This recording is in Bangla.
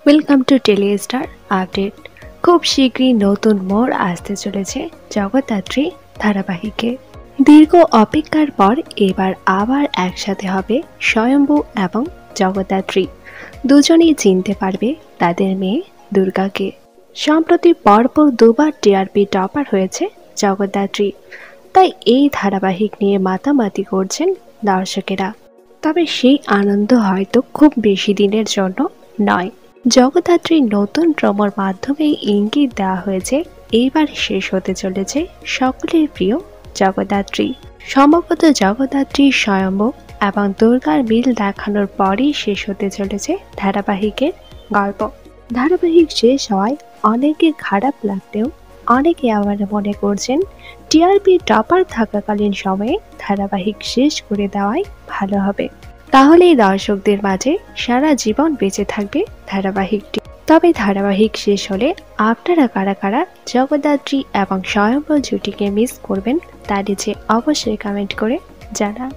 Welcome to tele star update. খুব শীঘ্রই নতুন মোড় আসতে চলেছে জগদ্ধাত্রী ধারাবাহিকে। দীর্ঘ অপেক্ষার পর এবার আবার একসাথে হবে স্বয়ম্ভু এবং জগদ্ধাত্রী। দুজনেই চিনতে পারবে তাদের মেয়ে দুর্গাকে। সম্প্রতি পরপর দুবার টিআরপি টপার হয়েছে জগদ্ধাত্রী, তাই এই ধারাবাহিক নিয়ে মাতামাতি করছেন দর্শকেরা। তবে সেই আনন্দ হয়তো খুব বেশি দিনের জন্য নয়। জগদ্ধাত্রীর নতুন প্রমোর মাধ্যমে ইঙ্গিত দেওয়া হয়েছে এইবার শেষ হতে চলেছে সকলের প্রিয় জগদ্ধাত্রী। সম্ভবত জগদ্ধাত্রী, স্বয়ম্ভু এবং দুর্গার মিল দেখানোর পরেই শেষ হতে চলেছে ধারাবাহিকের গল্প। ধারাবাহিক শেষ হওয়ায় অনেকের খারাপ লাগলেও অনেকে আবার মনে করছেন টিআরপি টপার থাকাকালীন সময়ে ধারাবাহিক শেষ করে দেওয়াই ভালো হবে। তাহলেই দর্শকদের মাঝে সারা জীবন বেঁচে থাকবে ধারাবাহিকটি। তবে ধারাবাহিক শেষ হলে আপনারা কারা কারা জগদ্ধাত্রী এবং স্বয়ম্ভু জুটিকে মিস করবেন তা নিচে অবশ্যই কমেন্ট করে জানান।